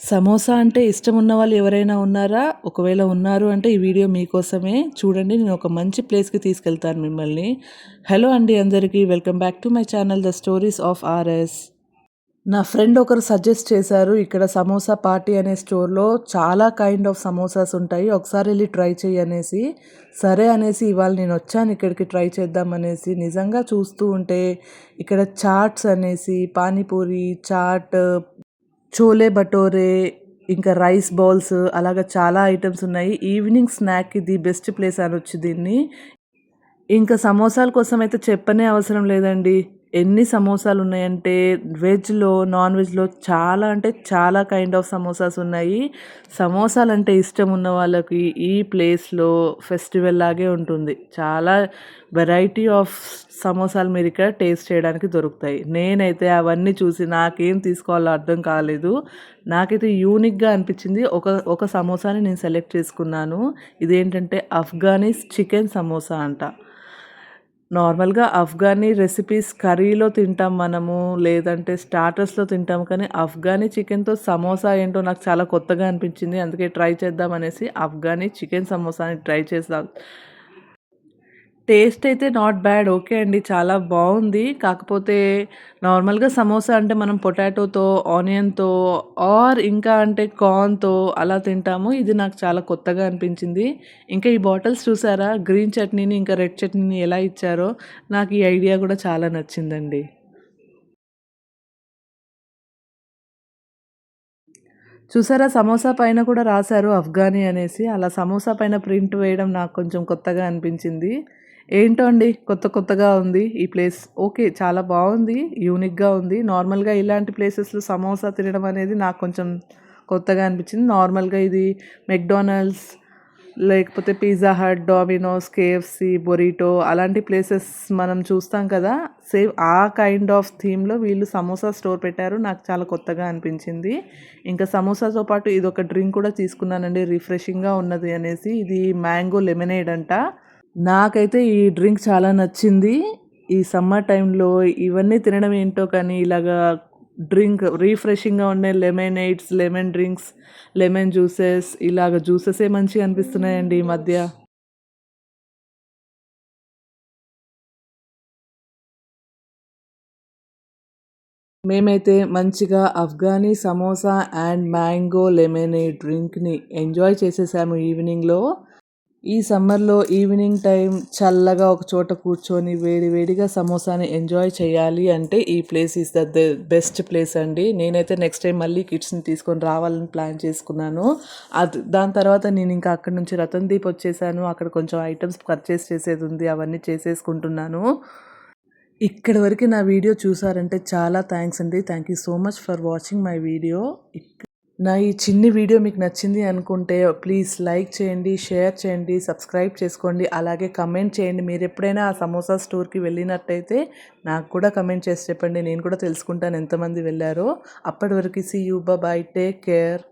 సమోసా అంటే ఇష్టమున్న వాళ్ళు ఎవరైనా ఉన్నారా? ఒకవేళ ఉన్నారు అంటే ఈ వీడియో మీకోసమే. చూడండి, నేను ఒక మంచి ప్లేస్‌కి తీసుకెళ్తాను మిమ్మల్ని. హలో అండి అందరికీ. Welcome back to my channel the stories of RS. నా ఫ్రెండ్ ఒకరు సజెస్ట్ చేశారు. ఇక్కడ సమోసా పార్టీ అనే స్టోర్‌లో చాలా కైండ్ ఆఫ్ సమోసాస్ ఉంటాయి. ఒకసారి ఎళ్లి ట్రై చెయ్యి అనేసి. సరే అనేసి ఇవాళ నేనొచ్చాను ఇక్కడికి ట్రై చేద్దామనేసి. నిజంగా చూస్తూ ఉంటే ఇక్కడ చాట్స్ అనేసి, పానీపూరి, చాట్, చోలే భటోరే, ఇంకా రైస్ బౌల్స్ అలాగా చాలా ఐటెమ్స్ ఉన్నాయి. ఈవినింగ్ స్నాక్‌కి ది బెస్ట్ ప్లేస్ అనొచ్చు దీన్ని. ఇంకా సమోసాల కోసం అయితే చెప్పనే అవసరం లేదండి. ఎన్ని సమోసాలున్నాయంటే వెజ్‌లో, నాన్ వెజ్‌లో చాలా అంటే చాలా కైండ్ ఆఫ్ సమోసాస్ ఉన్నాయి. సమోసాలంటే ఇష్టం ఉన్న వాళ్ళకి ఈ ప్లేస్‌లో ఫెస్టివల్ లాగే ఉంటుంది. చాలా వెరైటీ ఆఫ్ సమోసాలు మీరిక్కడ టేస్ట్ చేయడానికి దొరుకుతాయి. నేనైతే అవన్నీ చూసి నాకేం తీసుకోవాలో అర్థం కాలేదు. నాకైతే యూనిక్‌గా అనిపించింది. ఒక సమోసాని నేను సెలెక్ట్ చేసుకున్నాను. ఇదేంటంటే అఫ్ఘానీస్ చికెన్ సమోసా అంట. నార్మల్‌గా అఫ్ఘనీ రెసిపీస్ కర్రీలో తింటాం మనము. లేదంటే స్టార్టర్స్‌లో తింటాం. కానీ అఫ్ఘనీ చికెన్‌తో సమోసా ఏంటో నాకు చాలా కొత్తగా అనిపించింది. అందుకే ట్రై చేద్దాం అనేసి అఫ్ఘనీ చికెన్ సమోసాని ట్రై చేసాం. టేస్ట్ అయితే నాట్ బ్యాడ్. ఓకే అండి. చాలా బావుంది. కాకపోతే నార్మల్‌గా సమోసా అంటే మనం పొటాటోతో, ఆనియన్‌తో ఇంకా అంటే కార్న్‌తో అలా తింటాము. ఇది నాకు చాలా కొత్తగా అనిపించింది. ఇంకా ఈ బాటిల్స్ చూసారా? గ్రీన్ చట్నీని, ఇంకా రెడ్ చట్నీని ఎలా ఇచ్చారో నాకు ఈ ఐడియా కూడా చాలా నచ్చిందండి. చూసారా, సమోసా పైన కూడా రాసారు అఫ్ఘానీ అనేసి. అలా సమోసా పైన ప్రింట్ వేయడం నాకు కొంచెం కొత్తగా అనిపించింది. ఏంటో అండి, కొత్త కొత్తగా ఉంది ఈ ప్లేస్. ఓకే, చాలా బావుంది. యూనిక్‌గా ఉంది. నార్మల్‌గా ఇలాంటి ప్లేసెస్‌లో సమోసా తినడం అనేది నాకు కొంచెం కొత్తగా అనిపించింది. నార్మల్‌గా ఇది మెక్‌డానల్డ్స్, లేకపోతే pizza Hut, Domino's, KFC, burrito అలాంటి ప్లేసెస్ మనం చూస్తాం కదా! సేమ్ ఆ కైండ్ ఆఫ్ థీమ్‌లో వీళ్ళు సమోసా స్టోర్ పెట్టారు. నాకు చాలా కొత్తగా అనిపించింది. ఇంకా సమోసాతో పాటు ఇదొక డ్రింక్ కూడా తీసుకున్నానండి రిఫ్రెషింగ్‌గా ఉన్నది అనేసి. ఇది మ్యాంగో లెమనేడ్ అంట. నాకైతే ఈ డ్రింక్ చాలా నచ్చింది. ఈ సమ్మర్ టైంలో ఇవన్నీ తినడం ఏంటో కానీ ఇలాగా డ్రింక్ రిఫ్రెషింగ్‌గా ఉండే lemonades, lemon drinks, lemon juices ఇలాగ జ్యూసెసే మంచిగా అనిపిస్తున్నాయండి ఈ మధ్య. మేమైతే మంచిగా Afghani samosa and mango lemonade డ్రింక్‌ని ఎంజాయ్ చేసేసాము ఈవినింగ్‌లో. ఈ సమ్మర్‌లో ఈవినింగ్ టైం చల్లగా ఒక చోట కూర్చొని వేడి వేడిగా సమోసాని ఎంజాయ్ చేయాలి అంటే ఈ place is the best place అండి. నేనైతే నెక్స్ట్ టైం మళ్ళీ కిడ్స్‌ని తీసుకొని రావాలని ప్లాన్ చేసుకున్నాను. దాని తర్వాత నేను ఇంకా అక్కడి నుంచి రతన్ దీప్ వచ్చేసాను. అక్కడ కొంచెం ఐటెమ్స్ పర్చేస్ చేసేది ఉంది. అవన్నీ చేసేసుకుంటున్నాను. ఇక్కడి వరకు నా వీడియో చూసారంటే చాలా థ్యాంక్స్ అండి. Thank you so much for watching my video. నా ఈ చిన్ని వీడియో మీకు నచ్చింది అనుకుంటే ప్లీజ్ లైక్ చేయండి, షేర్ చేయండి, సబ్స్క్రైబ్ చేసుకోండి. అలాగే కమెంట్ చేయండి. మీరు ఎప్పుడైనా ఆ సమోసా స్టోర్‌కి వెళ్ళినట్టయితే నాకు కూడా కమెంట్ చేసి చెప్పండి. నేను కూడా తెలుసుకుంటాను ఎంతమంది వెళ్ళారో. అప్పటి వరకు see you. Bye. Take care.